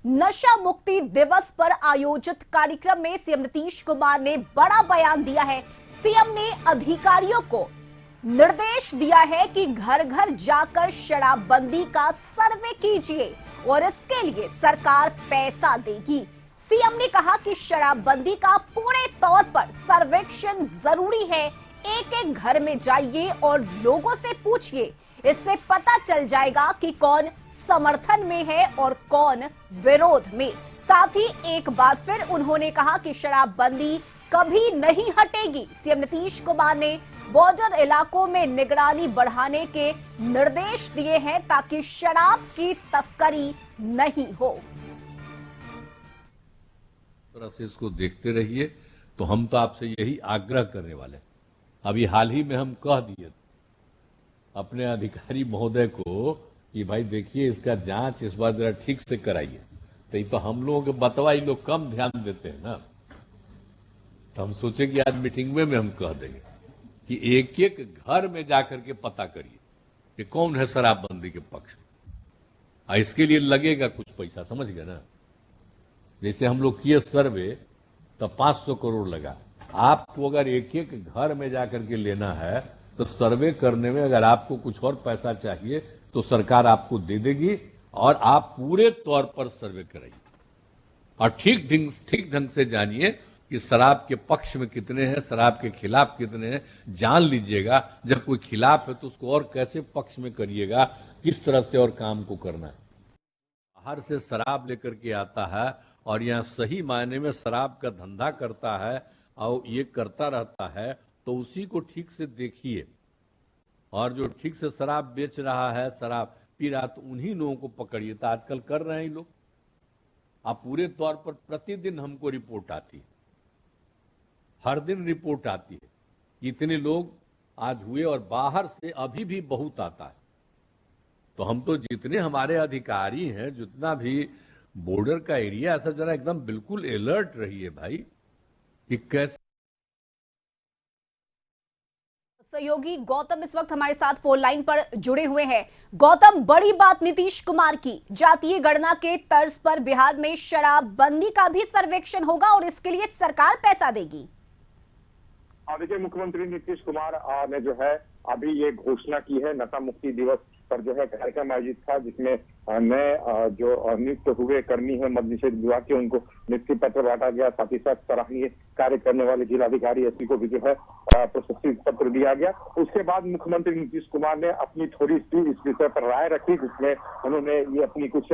नशा मुक्ति दिवस पर आयोजित कार्यक्रम में सीएम नीतीश कुमार ने बड़ा बयान दिया है। सीएम ने अधिकारियों को निर्देश दिया है कि घर घर जाकर शराबबंदी का सर्वे कीजिए और इसके लिए सरकार पैसा देगी। सीएम ने कहा कि शराबबंदी का पूरे तौर पर सर्वेक्षण जरूरी है। एक एक घर में जाइए और लोगों से पूछिए, इससे पता चल जाएगा कि कौन समर्थन में है और कौन विरोध में। साथ ही एक बार फिर उन्होंने कहा कि शराबबंदी कभी नहीं हटेगी। सीएम नीतीश कुमार ने बॉर्डर इलाकों में निगरानी बढ़ाने के निर्देश दिए हैं ताकि शराब की तस्करी नहीं हो। तरह से इसको देखते रहिए। तो हम तो आपसे यही आग्रह करने वाले, अभी हाल ही में हम कह दिए अपने अधिकारी महोदय को कि भाई देखिए इसका जांच इस बार जरा ठीक से कराइए। तो हम लोगों के बतवा ये लोग कम ध्यान देते हैं ना, तो हम सोचे कि आज मीटिंग में हम कह देंगे कि एक एक घर में जाकर के पता करिए कि कौन है शराबबंदी के पक्ष में। इसके लिए लगेगा कुछ पैसा, समझ गए ना। जैसे हम लोग किए सर्वे तो 500 करोड़ लगा। आपको अगर एक एक घर में जाकर के लेना है तो सर्वे करने में अगर आपको कुछ और पैसा चाहिए तो सरकार आपको दे देगी और आप पूरे तौर पर सर्वे कराइए और ठीक ढंग से जानिए कि शराब के पक्ष में कितने हैं, शराब के खिलाफ कितने हैं। जान लीजिएगा जब कोई खिलाफ है तो उसको और कैसे पक्ष में करिएगा, किस तरह से और काम को करना है। बाहर से शराब लेकर के आता है और यहाँ सही मायने में शराब का धंधा करता है और ये करता रहता है, तो उसी को ठीक से देखिए। और जो ठीक से शराब बेच रहा है, शराब पी रहा, तो उन्हीं लोगों को पकड़िए। तो आजकल कर रहे हैं लोग। आप पूरे तौर पर प्रतिदिन हमको रिपोर्ट आती है, हर दिन रिपोर्ट आती है कि इतने लोग आज हुए और बाहर से अभी भी बहुत आता है। तो हम तो जितने हमारे अधिकारी हैं, जितना भी बॉर्डर का एरिया है, सब जरा एकदम बिल्कुल अलर्ट रहिए भाई कि कैसे। सहयोगी गौतम इस वक्त हमारे साथ फोन लाइन पर जुड़े हुए हैं। गौतम, बड़ी बात नीतीश कुमार की, जातीय गणना के तर्ज पर बिहार में शराबबंदी का भी सर्वेक्षण होगा और इसके लिए सरकार पैसा देगी। देखिए, मुख्यमंत्री नीतीश कुमार ने जो है अभी ये घोषणा की है। नशा मुक्ति दिवस पर जो है कार्यक्रम आयोजित था जिसमें नए जो नियुक्त हुए कर्मी है मद्य निषेध विभाग के, उनको नियुक्ति पत्र बांटा गया। साथ ही साथ सराहनीय कार्य करने वाले जिलाधिकारी एसपी को भी जो है प्रशस्ति पत्र दिया गया। उसके बाद मुख्यमंत्री नीतीश कुमार ने अपनी थोड़ी सी इस विषय पर राय रखी, जिसमें उन्होंने ये अपनी कुछ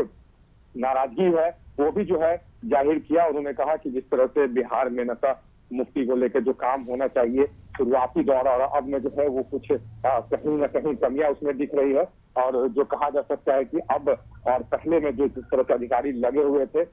नाराजगी है वो भी जो है जाहिर किया। उन्होंने कहा कि जिस तरह से बिहार में नशा मुक्ति को लेकर जो काम होना चाहिए शुरुआती दौर और अब में जो है वो कुछ कहीं न कहीं कमियां उसमें दिख रही है। और जो कहा जा सकता है कि अब और पहले में जो जिस तरह के अधिकारी लगे हुए थे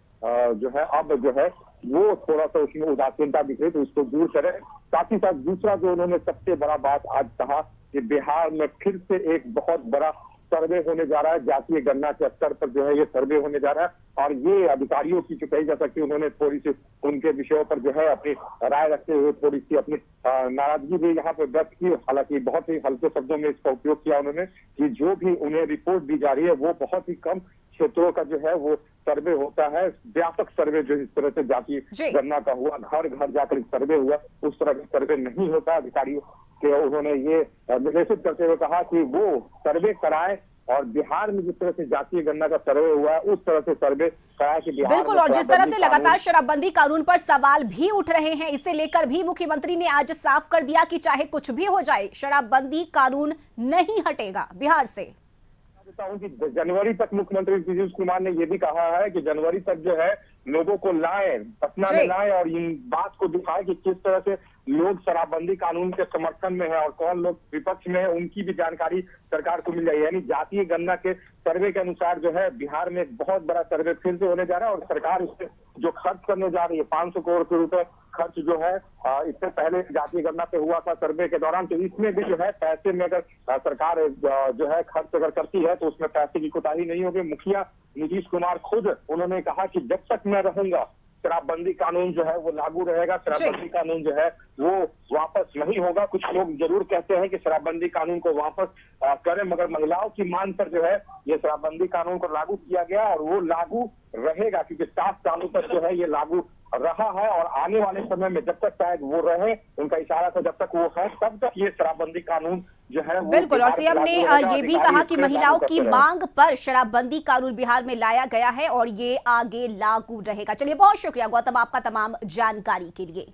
जो है अब जो है वो थोड़ा सा उसमें उदासीनता दिख रही, तो उसको दूर करें। साथ ही साथ दूसरा जो उन्होंने सबसे बड़ा बात आज कहा कि बिहार में फिर से एक बहुत बड़ा सर्वे होने जा रहा है। जातीय गणना के स्तर पर जो है ये सर्वे होने जा रहा है और ये अधिकारियों की जो कही जा सकती है, उन्होंने थोड़ी सी उनके विषयों पर जो है अपनी राय रखते हुए थोड़ी सी अपनी नाराजगी भी यहाँ पे व्यक्त की। हालांकि बहुत ही हल्के शब्दों में इसका उपयोग किया उन्होंने कि जो भी उन्हें रिपोर्ट दी जा रही है वो बहुत ही कम क्षेत्रों का जो है वो सर्वे होता है। व्यापक सर्वे जो इस तरह से जातीय गणना का हुआ, घर घर जाकर सर्वे हुआ, उस तरह का सर्वे नहीं होता। अधिकारियों के उन्होंने ये निर्देशित करते हुए कहा कि वो सर्वे कराए और बिहार में जिस तरह से जातीय गणना का सर्वे हुआ है उस तरह से सर्वे कराए कि बिहार बिल्कुल। और जिस तरह से लगातार शराबबंदी कानून पर सवाल भी उठ रहे हैं, इसे लेकर भी मुख्यमंत्री ने आज साफ कर दिया कि चाहे कुछ भी हो जाए शराबबंदी कानून नहीं हटेगा बिहार से। कि जनवरी तक मुख्यमंत्री नीतीश कुमार ने यह भी कहा है कि जनवरी तक जो है लोगों को लाएं, पटना में लाएं और इन बात को दिखाएं कि किस तरह से लोग शराबबंदी कानून के समर्थन में है और कौन लोग विपक्ष में है, उनकी भी जानकारी सरकार को मिल जाए। यानी जातीय गणना के सर्वे के अनुसार जो है बिहार में एक बहुत बड़ा सर्वे फिर से होने जा रहा है और सरकार इससे जो खर्च करने जा रही है 500 करोड़ रुपए खर्च जो है इससे पहले जातीय गणना पे हुआ था सर्वे के दौरान, तो इसमें भी जो है पैसे में अगर सरकार जो है खर्च अगर करती है तो उसमें पैसे की कोताही नहीं होगी। मुखिया नीतीश कुमार खुद उन्होंने कहा कि जब तक मैं रहूंगा शराबबंदी कानून जो है वो लागू रहेगा, शराबबंदी कानून जो है वो वापस नहीं होगा। कुछ लोग जरूर कहते हैं कि शराबबंदी कानून को वापस करें, मगर महिलाओं की मांग पर जो है ये शराबबंदी कानून को लागू किया गया और वो लागू रहेगा, क्योंकि 7 सालों तक जो है ये लागू रहा है और आने वाले समय में जब तक शायद वो रहे, उनका इशारा था जब तक वो है तब तक ये शराबबंदी कानून जो है वो बिल्कुल। और सीएम ने ये भी कहा कि महिलाओं की मांग पर शराबबंदी कानून बिहार में लाया गया है और ये आगे लागू रहेगा। चलिए बहुत शुक्रिया गौतम आपका तमाम जानकारी के लिए।